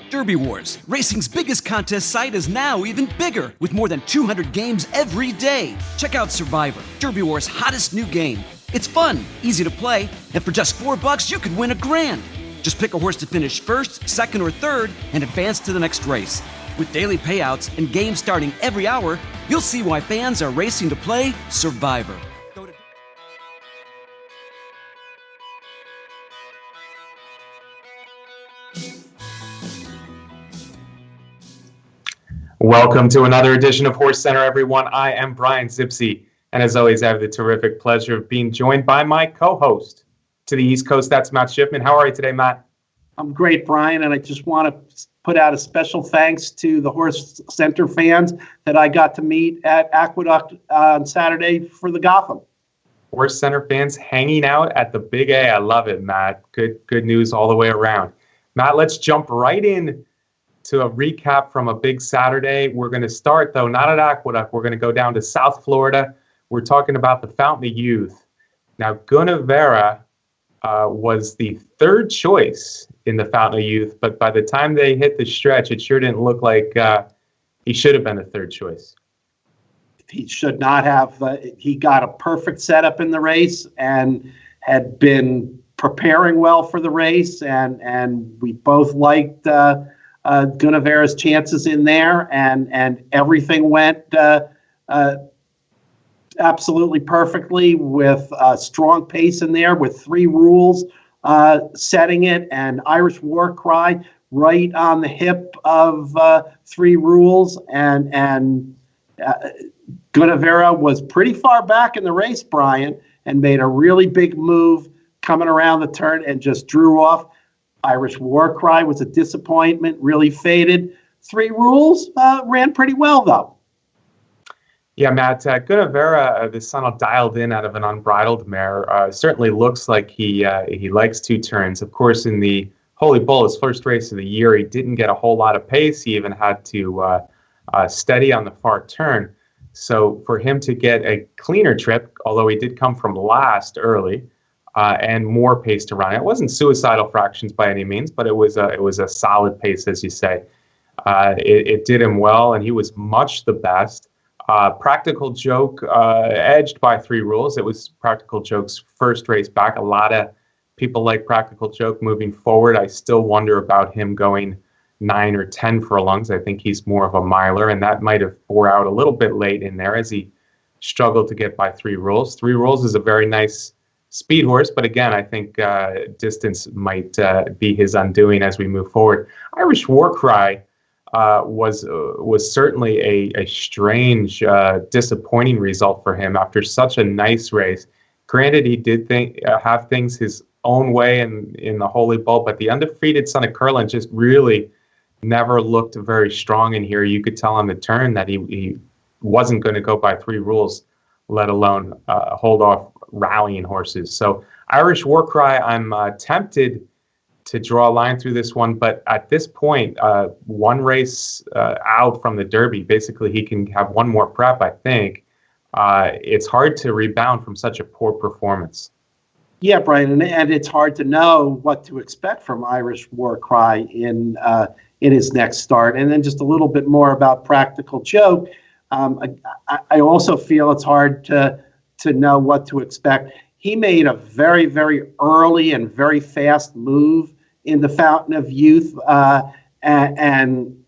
Derby Wars, racing's biggest contest site, is now even bigger with more than 200 games every day. Check out Survivor, Derby Wars' hottest new game. It's fun, easy to play, and for just $4 you could win $1,000. Just pick a horse to finish first, second, or third and advance to the next race. With daily payouts and games starting every hour, you'll see why fans are racing to play Survivor. Welcome to another edition of HorseCenter, everyone. I am Brian Zipsey, and as always, I have the terrific pleasure of being joined by my co-host to the East Coast. That's Matt Schiffman. How are you today, Matt? I'm great, Brian, and I just want to put out a special thanks to the HorseCenter fans that I got to meet at Aqueduct on Saturday for the Gotham. HorseCenter fans hanging out at the Big A. I love it, Matt. Good news all the way around. Matt, let's jump right in to a recap from a big Saturday. We're going to start, though, not at Aqueduct. We're going to go down to South Florida. We're talking about the Fountain of Youth. Now, Gunnevera was the third choice in the Fountain of Youth, but by the time they hit the stretch, it sure didn't look like he should have been the third choice. He should not have. He got a perfect setup in the race and had been preparing well for the race, and we both liked Gunnevera's chances in there, and everything went absolutely perfectly with a strong pace in there with Three Rules setting it, and Irish War Cry right on the hip of Three Rules, and Gunnevera was pretty far back in the race, Brian, and made a really big move coming around the turn and just drew off. Irish War Cry was a disappointment, really faded. Three Rules ran pretty well, though. Yeah, Matt, Gunnevera, the son dialed in out of an unbridled mare, certainly looks like he likes two turns. Of course, in the Holy Bull, his first race of the year, he didn't get a whole lot of pace. He even had to steady on the far turn. So for him to get a cleaner trip, although he did come from last early, and more pace to run. It wasn't suicidal fractions by any means, but it was a solid pace, as you say. It did him well, and he was much the best. Practical Joke edged by Three Rules. It was Practical Joke's first race back. A lot of people like Practical Joke moving forward. I still wonder about him going 9 or 10 furlongs. I think he's more of a miler, and that might have bore out a little bit late in there as he struggled to get by Three Rules. Three Rules is a very nice speed horse, but again, I think distance might be his undoing as we move forward. Irish War Cry was certainly a strange, disappointing result for him after such a nice race. Granted, he did have things his own way in the Holy Bull, but the undefeated son of Curlin just really never looked very strong in here. You could tell on the turn that he wasn't going to go by Three Rules, let alone hold off rallying horses. So Irish War Cry, I'm tempted to draw a line through this one, but at this point, one race out from the Derby, basically he can have one more prep, I think. It's hard to rebound from such a poor performance. Yeah, Brian, and it's hard to know what to expect from Irish War Cry in his next start. And then just a little bit more about Practical Joke. I also feel it's hard to know what to expect. He made a very, very early and very fast move in the Fountain of Youth and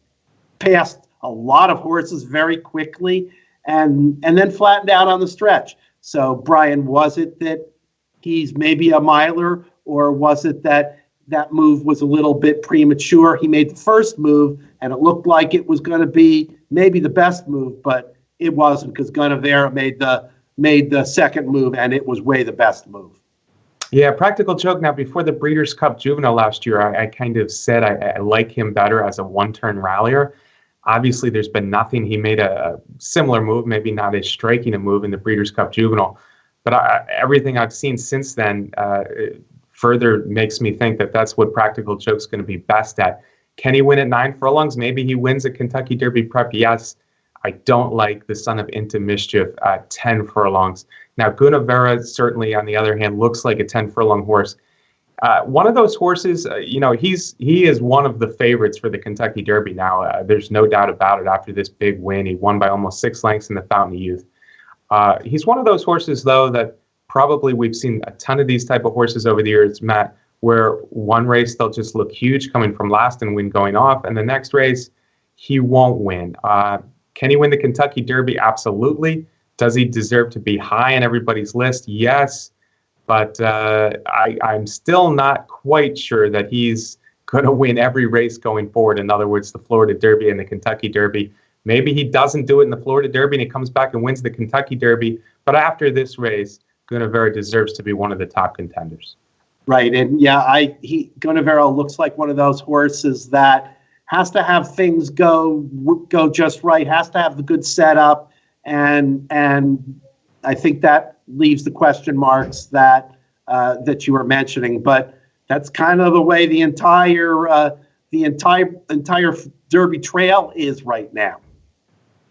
passed a lot of horses very quickly and then flattened out on the stretch. So, Brian, was it that he's maybe a miler, or was it that move was a little bit premature? He made the first move, and it looked like it was going to be maybe the best move, but it wasn't, because Gunnevera made the second move, and it was way the best move. Yeah, Practical Joke. Now, before the Breeders' Cup Juvenile last year, I kind of said I like him better as a one-turn rallier. Obviously, there's been nothing. He made a similar move, maybe not as striking a move in the Breeders' Cup Juvenile. But everything I've seen since then further makes me think that that's what Practical Joke's going to be best at. Can he win at 9 furlongs? Maybe he wins a Kentucky Derby prep. Yes. I don't like the son of Into Mischief at 10 furlongs. Now, Gunnevera certainly, on the other hand, looks like a 10 furlong horse. One of those horses, he is one of the favorites for the Kentucky Derby now. There's no doubt about it. After this big win, he won by almost 6 lengths in the Fountain of Youth. He's one of those horses, though, that probably we've seen a ton of these type of horses over the years, Matt, where one race they'll just look huge coming from last and win going off, and the next race he won't win. Can he win the Kentucky Derby? Absolutely. Does he deserve to be high on everybody's list? Yes. But I'm still not quite sure that he's going to win every race going forward. In other words, the Florida Derby and the Kentucky Derby. Maybe he doesn't do it in the Florida Derby and he comes back and wins the Kentucky Derby. But after this race, Gunnevera deserves to be one of the top contenders. Right. And yeah, Gunnevera looks like one of those horses that has to have things go just right, has to have the good setup. And I think that leaves the question marks that you were mentioning, but that's kind of the way the entire Derby trail is right now.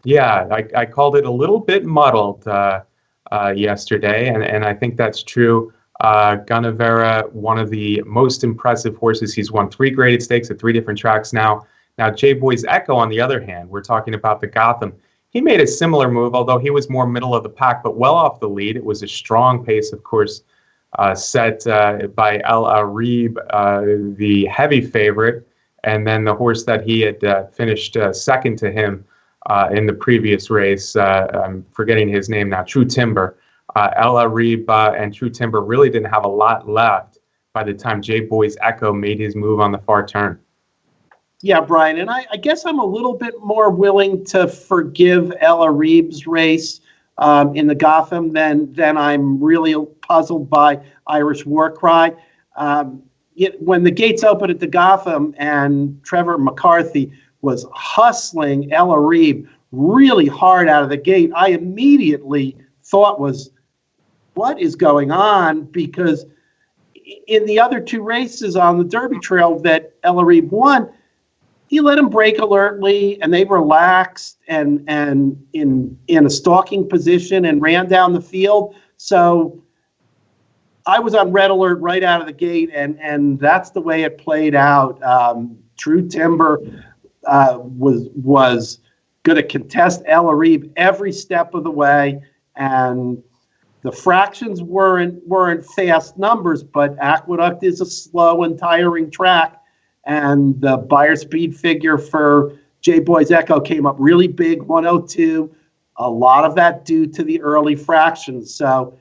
Yeah, I called it a little bit muddled yesterday, and I think that's true. Gunnevera, one of the most impressive horses. He's won 3 graded stakes at 3 different tracks now. Now, J-Boy's Echo, on the other hand, we're talking about the Gotham. He made a similar move, although he was more middle of the pack, but well off the lead. It was a strong pace, of course, set by El Arib, the heavy favorite, and then the horse that he had finished second to him in the previous race. I'm forgetting his name now, True Timber. El Arib and True Timber really didn't have a lot left by the time J-Boy's Echo made his move on the far turn. Yeah, Brian, and I guess I'm a little bit more willing to forgive El Arib's race in the Gotham than I'm really puzzled by Irish War Cry. When the gates opened at the Gotham and Trevor McCarthy was hustling El Arib really hard out of the gate, I immediately thought what is going on? Because in the other 2 races on the Derby Trail that El Arib won, he let him break alertly, and they relaxed and in a stalking position and ran down the field. So I was on red alert right out of the gate, and that's the way it played out. True Timber was going to contest El Arib every step of the way, and the fractions weren't fast numbers, but Aqueduct is a slow and tiring track. And the buyer speed figure for J-Boy's Echo came up really big, 102. A lot of that due to the early fractions. So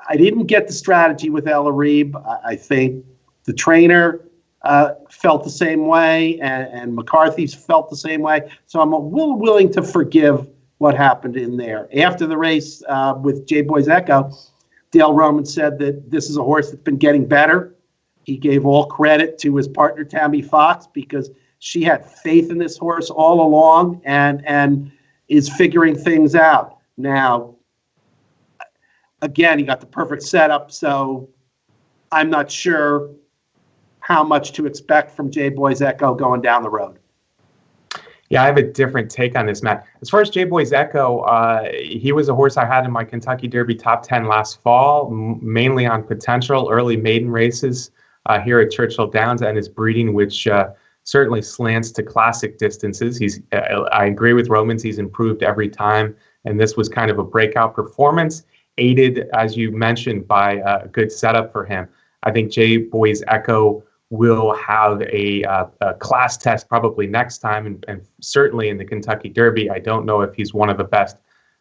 I didn't get the strategy with El Arib. I think the trainer felt the same way, and McCarthy's felt the same way. So I'm a little willing to forgive what happened in there. After the race with J-Boy's Echo, Dale Roman said that this is a horse that's been getting better. He gave all credit to his partner, Tammy Fox, because she had faith in this horse all along and is figuring things out. Now, again, he got the perfect setup, so I'm not sure how much to expect from J-Boy's Echo going down the road. Yeah, I have a different take on this, Matt. As far as J-Boy's Echo, he was a horse I had in my Kentucky Derby top 10 last fall, mainly on potential early maiden races here at Churchill Downs, and his breeding, which certainly slants to classic distances. I agree with Romans. He's improved every time, and this was kind of a breakout performance, aided, as you mentioned, by a good setup for him. I think J-Boy's Echo will have a class test probably next time, and certainly in the Kentucky Derby. I don't know if he's one of the best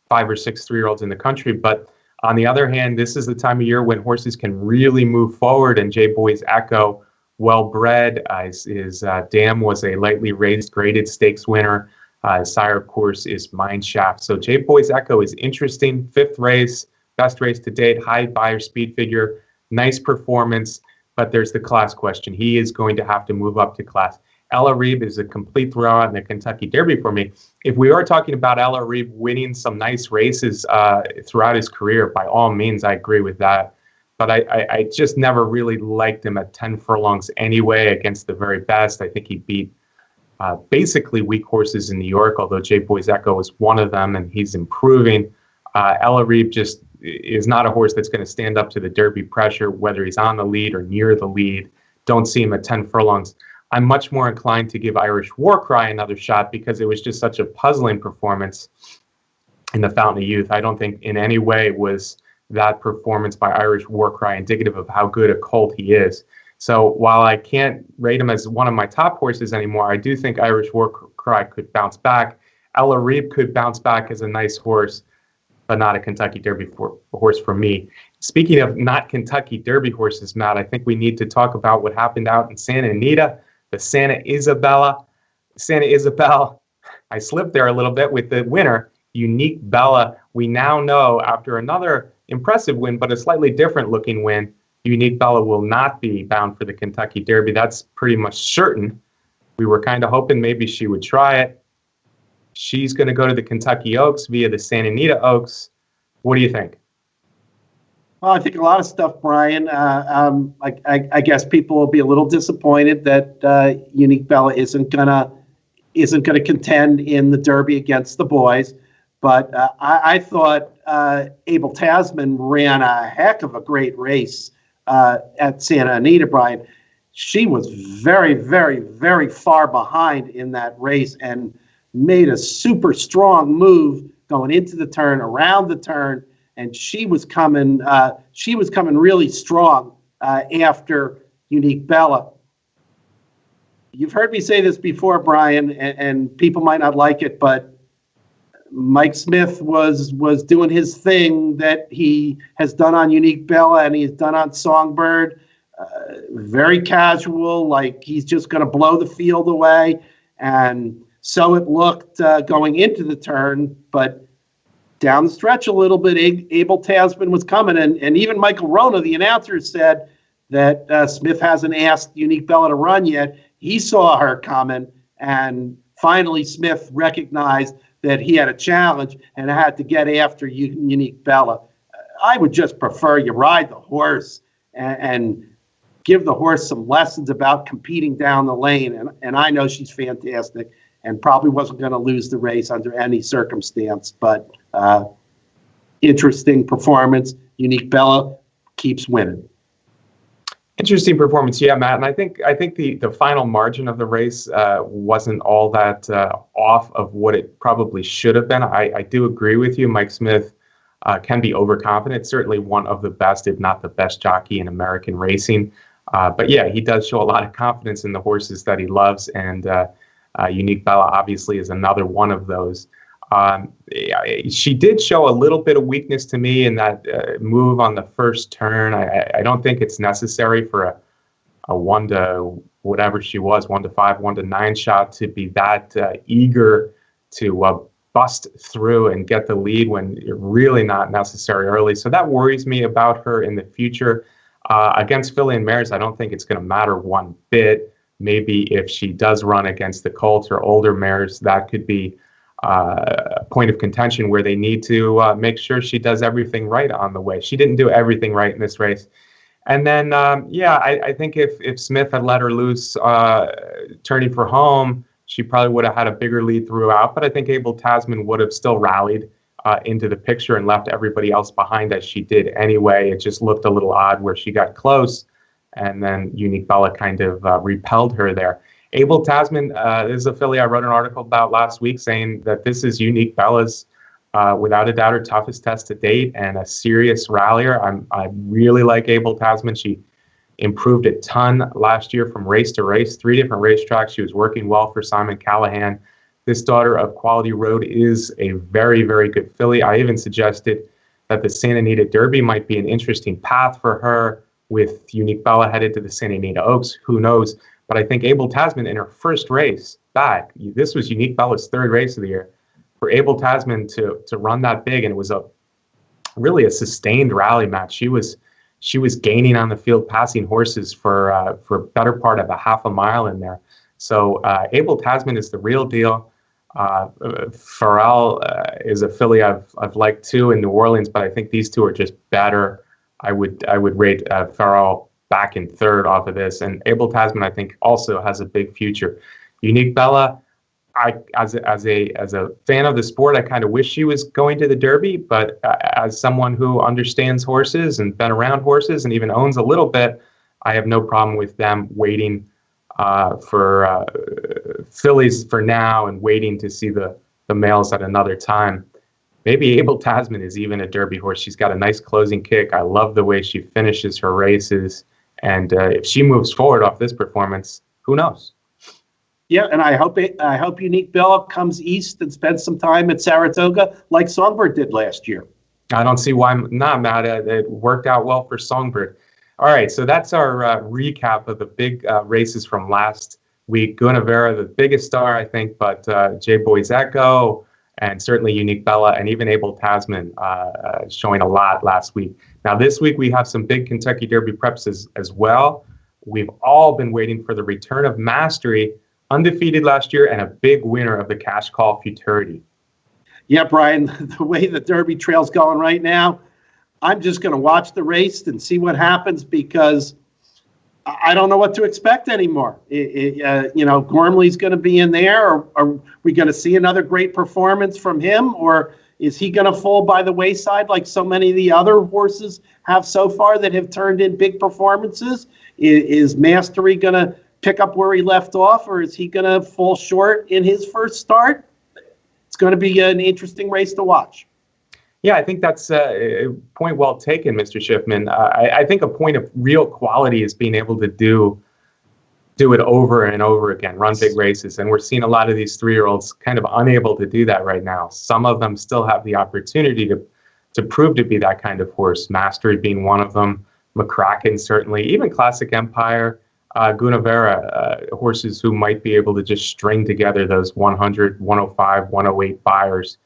5 or 6 3-year-olds in the country, but on the other hand, this is the time of year when horses can really move forward, and J-Boy's Echo, well-bred. His dam was a lightly raised graded stakes winner. His sire, of course, is Mineshaft. So J-Boy's Echo is interesting. 5th race, best race to date, high buyer speed figure, nice performance, but there's the class question. He is going to have to move up to class. El Arib is a complete throwout in the Kentucky Derby for me. If we are talking about El Arib winning some nice races throughout his career, by all means, I agree with that. But I just never really liked him at 10 furlongs anyway against the very best. I think he beat basically weak horses in New York, although J-Boy's Echo was one of them, and he's improving. El Arib just is not a horse that's going to stand up to the Derby pressure, whether he's on the lead or near the lead. Don't see him at 10 furlongs. I'm much more inclined to give Irish Warcry another shot because it was just such a puzzling performance in the Fountain of Youth. I don't think in any way was that performance by Irish Warcry indicative of how good a colt he is. So while I can't rate him as one of my top horses anymore, I do think Irish Warcry could bounce back. Ella Reeb could bounce back as a nice horse, but not a Kentucky Derby horse for me. Speaking of not Kentucky Derby horses, Matt, I think we need to talk about what happened out in Santa Anita, the Santa Ysabel. I slipped there a little bit with the winner, Unique Bella. We now know, after another impressive win, but a slightly different looking win, Unique Bella will not be bound for the Kentucky Derby. That's pretty much certain. We were kind of hoping maybe she would try it. She's going to go to the Kentucky Oaks via the Santa Anita Oaks. What do you think? Well, I think a lot of stuff, Brian. I guess people will be a little disappointed that Unique Bella isn't gonna contend in the Derby against the boys. But I thought Abel Tasman ran a heck of a great race at Santa Anita, Brian. She was very, very, very far behind in that race and made a super strong move going into the turn, around the turn, and she was coming really strong after Unique Bella. You've heard me say this before, Brian, and people might not like it, but Mike Smith was doing his thing that he has done on Unique Bella and he's done on Songbird. Very casual, like he's just going to blow the field away. And so it looked going into the turn, but down the stretch a little bit, Abel Tasman was coming. And even Michael Rona, the announcer, said that Smith hasn't asked Unique Bella to run yet. He saw her coming, and finally Smith recognized that he had a challenge and had to get after Unique Bella. I would just prefer you ride the horse and give the horse some lessons about competing down the lane. And I know she's fantastic and probably wasn't going to lose the race under any circumstance. But interesting performance. Unique Bella keeps winning. Interesting performance, yeah, Matt. And I think the final margin of the race wasn't all that off of what it probably should have been. I do agree with you. Mike Smith can be overconfident. Certainly one of the best, if not the best, jockey in American racing. But yeah, he does show a lot of confidence in the horses that he loves, and Unique Bella obviously is another one of those. She did show a little bit of weakness to me in that move on the first turn. I don't think it's necessary for a 1 to whatever she was, 1 to 5, 1 to 9 shot to be that eager to bust through and get the lead when you're really not necessary early. So that worries me about her in the future. Against filly and mares, I don't think it's going to matter one bit. Maybe if she does run against the colts or older mares, that could be a point of contention where they need to make sure she does everything right on the way. She didn't do everything right in this race. And then, I think if Smith had let her loose turning for home, she probably would have had a bigger lead throughout. But I think Abel Tasman would have still rallied into the picture and left everybody else behind as she did anyway. It just looked a little odd where she got close, and then Unique Bella kind of repelled her there. Abel Tasman, this is a filly I wrote an article about last week saying that this is Unique Bella's, without a doubt, her toughest test to date and a serious rallier. I really like Abel Tasman. She improved a ton last year from race to race, 3 different racetracks. She was working well for Simon Callahan. This daughter of Quality Road is a very, very good filly. I even suggested that the Santa Anita Derby might be an interesting path for her with Unique Bella headed to the Santa Anita Oaks. Who knows? But I think Abel Tasman in her first race back, this was Unique Bella's 3rd race of the year, for Abel Tasman to run that big, and it was really a sustained rally match. She was gaining on the field, passing horses for better part of a half a mile in there. So Abel Tasman is the real deal. Farrell is a filly I've liked too in New Orleans, but I think these two are just better. I would rate Farrell back in 3rd off of this, and Abel Tasman I think also has a big future. Unique Bella, as a fan of the sport, I kind of wish she was going to the Derby. But as someone who understands horses and been around horses and even owns a little bit, I have no problem with them waiting for fillies for now and waiting to see the males at another time. Maybe Abel Tasman is even a Derby horse. She's got a nice closing kick. I love the way she finishes her races. And if she moves forward off this performance, who knows? Yeah, and I hope Unique Bella comes east and spends some time at Saratoga like Songbird did last year. I don't see why not, Matt. It worked out well for Songbird. All right, so that's our recap of the big races from last week. Guinevere, the biggest star, I think, but J. Boy's Echo, and certainly Unique Bella, and even Abel Tasman showing a lot last week. Now, this week we have some big Kentucky Derby preps as well. We've all been waiting for the return of Mastery, undefeated last year, and a big winner of the Cash Call Futurity. Yeah, Brian, the way the Derby trail's going right now, I'm just going to watch the race and see what happens because I don't know what to expect anymore. Gormley's going to be in there. Or are we going to see another great performance from him? Or is he going to fall by the wayside like so many of the other horses have so far that have turned in big performances? Is Mastery going to pick up where he left off, or is he going to fall short in his first start? It's going to be an interesting race to watch. Yeah, I think that's a point well taken, Mr. Schiffman. I think a point of real quality is being able to do it over and over again, run big races. And we're seeing a lot of these 3-year-olds kind of unable to do that right now. Some of them still have the opportunity to prove to be that kind of horse, Mastery being one of them, McCracken certainly, even Classic Empire, Guinevere, horses who might be able to just string together those 100, 105, 108 buyers.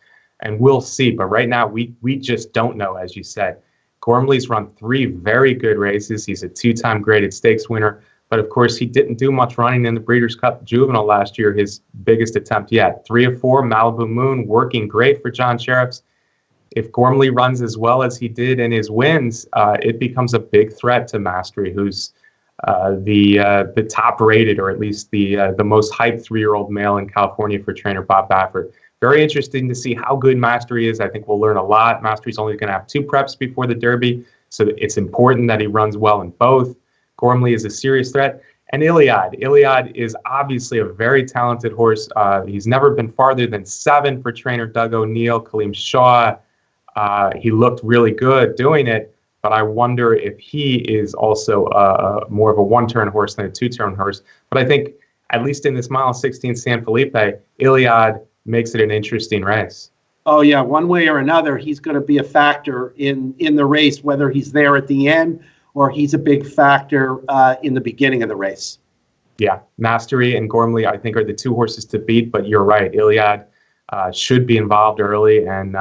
And we'll see. But right now, we just don't know, as you said. Gormley's run 3 very good races. He's a 2-time graded stakes winner. But, of course, he didn't do much running in the Breeders' Cup Juvenile last year, his biggest attempt yet. 3 of 4, Malibu Moon, working great for John Sheriffs. If Gormley runs as well as he did in his wins, it becomes a big threat to Mastery, who's the top-rated, or at least the most hyped 3-year-old male in California for trainer Bob Baffert. Very interesting to see how good Mastery is. I think we'll learn a lot. Mastery's only going to have 2 preps before the Derby, so it's important that he runs well in both. Gormley is a serious threat. And Iliad. Iliad is obviously a very talented horse. He's never been farther than 7 for trainer Doug O'Neill, Kaleem Shaw. He looked really good doing it, but I wonder if he is also more of a 1-turn horse than a 2-turn horse. But I think, at least in this mile 16 San Felipe, Iliad makes it an interesting race. Oh, yeah. One way or another, he's going to be a factor in the race, whether he's there at the end or he's a big factor in the beginning of the race. Yeah. Mastery and Gormley, I think, are the 2 horses to beat. But you're right. Iliad should be involved early, and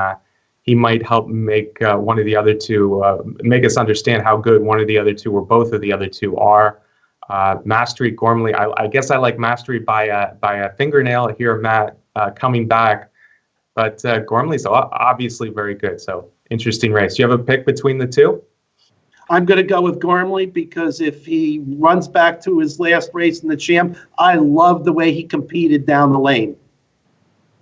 he might help make one of the other 2, make us understand how good one of the other 2 or both of the other 2 are. Mastery, Gormley, I guess I like Mastery by a fingernail here, Matt. Coming back, but Gormley's obviously very good. So interesting race. Do you have a pick between the 2? I'm going to go with Gormley because if he runs back to his last race in the Champ, I love the way he competed down the lane.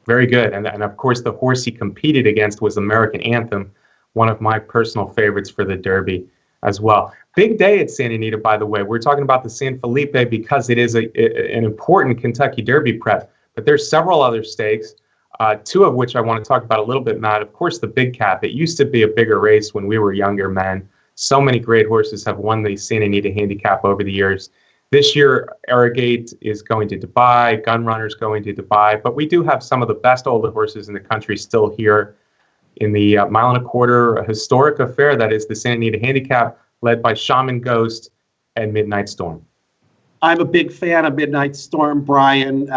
Very good. And of course, the horse he competed against was American Anthem, one of my personal favorites for the Derby as well. Big day at Santa Anita, by the way. We're talking about the San Felipe because it is an important Kentucky Derby prep. But there's several other stakes, 2 of which I want to talk about a little bit, Matt. Of course, the Big Cap. It used to be a bigger race when we were younger men. So many great horses have won the Santa Anita Handicap over the years. This year, Arrogate is going to Dubai, Gunrunner's going to Dubai, but we do have some of the best older horses in the country still here in the mile and a quarter historic affair that is the Santa Anita Handicap, led by Shaman Ghost and Midnight Storm. I'm a big fan of Midnight Storm, Brian.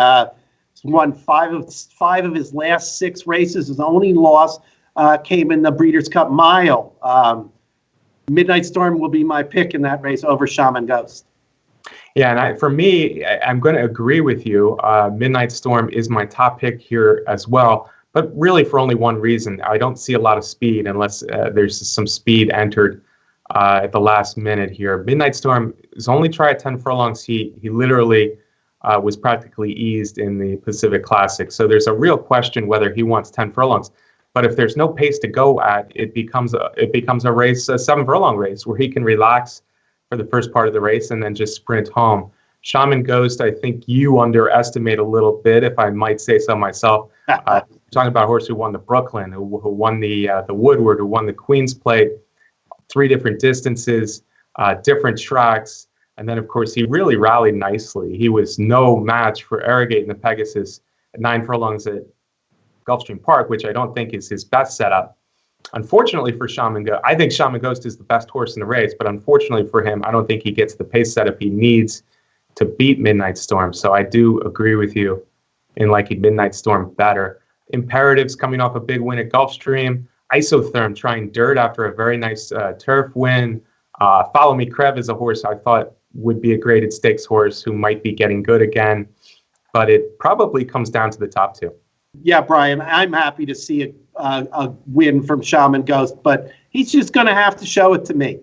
He's won 5 of his last 6 races. His only loss came in the Breeders' Cup Mile. Midnight Storm will be my pick in that race over Shaman Ghost. Yeah, and for me, I'm going to agree with you. Midnight Storm is my top pick here as well, but really for only one reason. I don't see a lot of speed unless there's some speed entered at the last minute here. Midnight Storm is only tried 10 furlongs. He literally was practically eased in the Pacific Classic. So there's a real question whether he wants 10 furlongs. But if there's no pace to go at, it becomes a race, a 7 furlong race, where he can relax for the first part of the race and then just sprint home. Shaman Ghost, I think you underestimate a little bit, if I might say so myself. Talking about a horse who won the Brooklyn, who won the Woodward, who won the Queen's Plate, 3 different distances, different tracks. And then, of course, he really rallied nicely. He was no match for Arrogate and the Pegasus at 9 furlongs at Gulfstream Park, which I don't think is his best setup. Unfortunately for Shaman Ghost, I think Shaman Ghost is the best horse in the race, but unfortunately for him, I don't think he gets the pace setup he needs to beat Midnight Storm. So I do agree with you in liking Midnight Storm better. Imperatives coming off a big win at Gulfstream. Isotherm trying dirt after a very nice turf win. Follow Me Krev is a horse I thought would be a graded stakes horse who might be getting good again, but it probably comes down to the top 2. Yeah, Brian, I'm happy to see a win from Shaman Ghost, but he's just going to have to show it to me.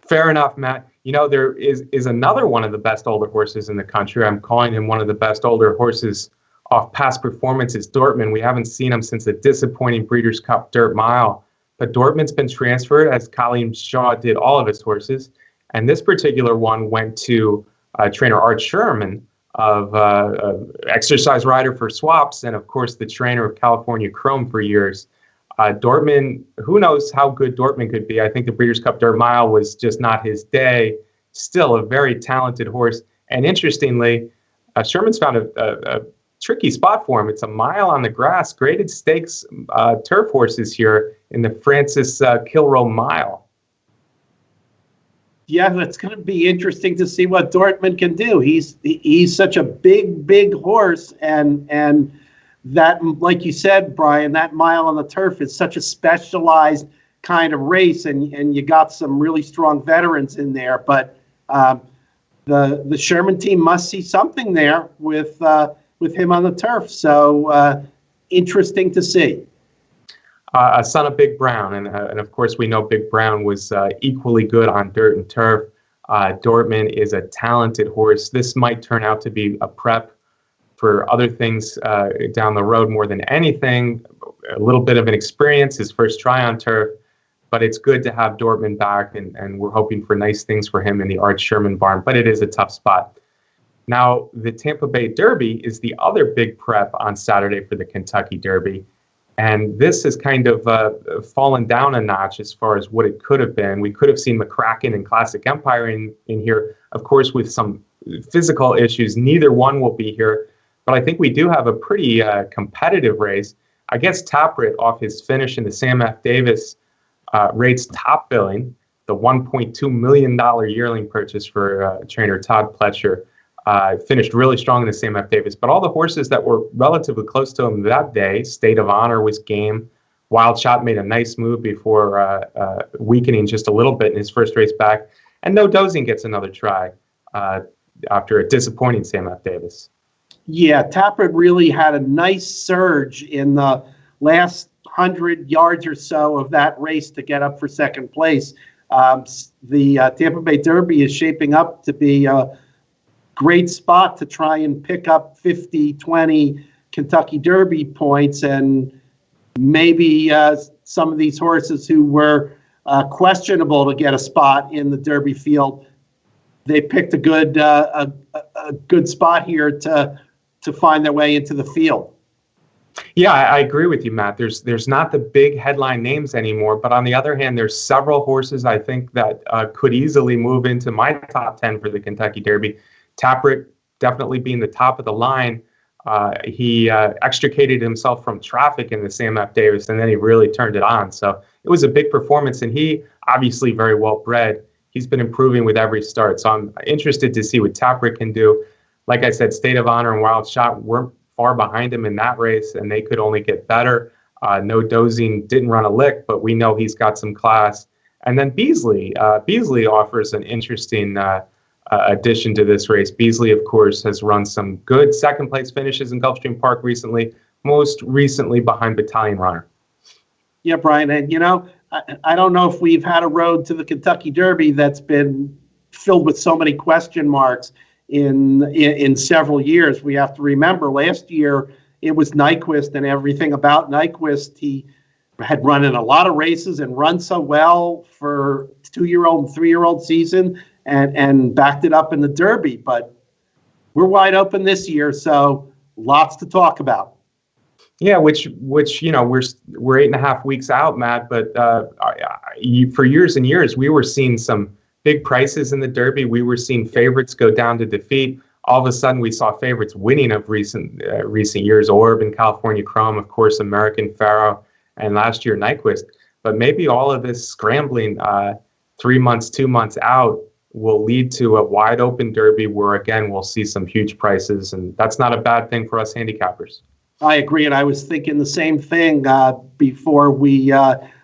Fair enough, Matt. You know, there is another one of the best older horses in the country. I'm calling him one of the best older horses off past performances, Dortmund. We haven't seen him since a disappointing Breeders' Cup Dirt Mile. But Dortmund's been transferred, as Colleen Shaw did all of his horses. And this particular one went to trainer Art Sherman, of exercise rider for Swaps, and of course the trainer of California Chrome for years. Dortmund, who knows how good Dortmund could be. I think the Breeders' Cup Dirt Mile was just not his day. Still a very talented horse. And interestingly, Sherman's found a tricky spot for him. It's a mile on the grass, graded stakes turf horses here in the Francis Kilroe Mile. Yeah, it's going to be interesting to see what Dortmund can do. He's such a big horse, and that, like you said, Brian, that mile on the turf is such a specialized kind of race, and you got some really strong veterans in there. But the Sherman team must see something there with him on the turf. So interesting to see. A son of Big Brown, and of course we know Big Brown was equally good on dirt and turf. Dortmund is a talented horse. This might turn out to be a prep for other things down the road more than anything. A little bit of an experience, his first try on turf, but it's good to have Dortmund back, and we're hoping for nice things for him in the Art Sherman barn, but it is a tough spot. Now, the Tampa Bay Derby is the other big prep on Saturday for the Kentucky Derby. And this has kind of fallen down a notch as far as what it could have been. We could have seen McCracken and Classic Empire in here, of course, with some physical issues. Neither one will be here. But I think we do have a pretty competitive race. I guess Taprit, off his finish in the Sam F. Davis, rates top billing, the $1.2 million yearling purchase for trainer Todd Pletcher. Finished really strong in the Sam F. Davis, but all the horses that were relatively close to him that day, State of Honor was game. Wild Shot made a nice move before weakening just a little bit in his first race back. And No Dozing gets another try after a disappointing Sam F. Davis. Yeah, Taprit really had a nice surge in the last 100 yards or so of that race to get up for second place. The Tampa Bay Derby is shaping up to be great spot to try and pick up 50-20 Kentucky Derby points, and maybe some of these horses who were questionable to get a spot in the Derby field, they picked a good spot here to find their way into the field. Yeah, I agree with you, Matt. There's not the big headline names anymore, but on the other hand, there's several horses I think that could easily move into my top 10 for the Kentucky Derby. Taprit definitely being the top of the line. He extricated himself from traffic in the Sam F. Davis, and then he really turned it on. So it was a big performance, and he obviously very well bred. He's been improving with every start. So I'm interested to see what Taprit can do. Like I said, State of Honor and Wild Shot weren't far behind him in that race, and they could only get better. No Dozing didn't run a lick, but we know he's got some class. And then Beasley. Beasley offers an interesting addition to this race. Beasley, of course, has run some good second-place finishes in Gulfstream Park recently, most recently behind Battalion Runner. Yeah, Brian, and I don't know if we've had a road to the Kentucky Derby that's been filled with so many question marks in several years. We have to remember last year it was Nyquist and everything about Nyquist. He had run in a lot of races and run so well for 2-year-old and 3-year-old season and backed it up in the Derby. But we're wide open this year, so lots to talk about. Yeah, which we're 8.5 weeks out, Matt. But for years and years, we were seeing some big prices in the Derby. We were seeing favorites go down to defeat. All of a sudden, we saw favorites winning of recent years. Orb and California Chrome, of course, American Pharoah, and last year Nyquist. But maybe all of this scrambling 3 months, 2 months out will lead to a wide open Derby where, again, we'll see some huge prices. And that's not a bad thing for us handicappers. I agree. And I was thinking the same thing before we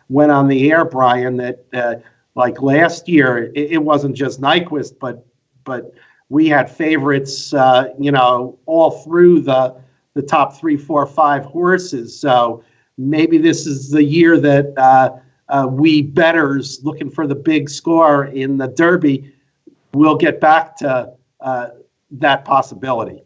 went on the air, Brian, that like last year, it wasn't just Nyquist, but we had favorites, all through the top 3, 4, 5 horses. So maybe this is the year that we bettors looking for the big score in the Derby will get back to that possibility.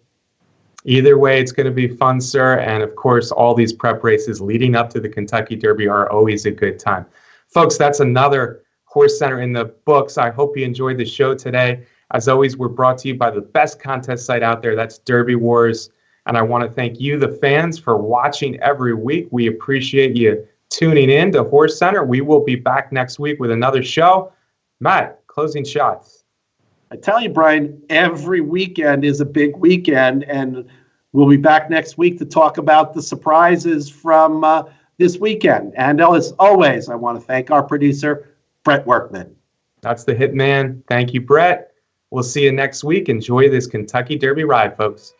Either way, it's going to be fun, sir. And of course, all these prep races leading up to the Kentucky Derby are always a good time. Folks, that's another HorseCenter in the books. I hope you enjoyed the show today. As always, we're brought to you by the best contest site out there. That's Derby Wars. And I want to thank you, the fans, for watching every week. We appreciate you tuning in to HorseCenter. We will be back next week with another show. Matt, closing shots. I tell you, Brian, every weekend is a big weekend, and we'll be back next week to talk about the surprises from this weekend. And as always, I want to thank our producer, Brett Workman. That's the hit man. Thank you, Brett. We'll see you next week. Enjoy this Kentucky Derby ride, folks.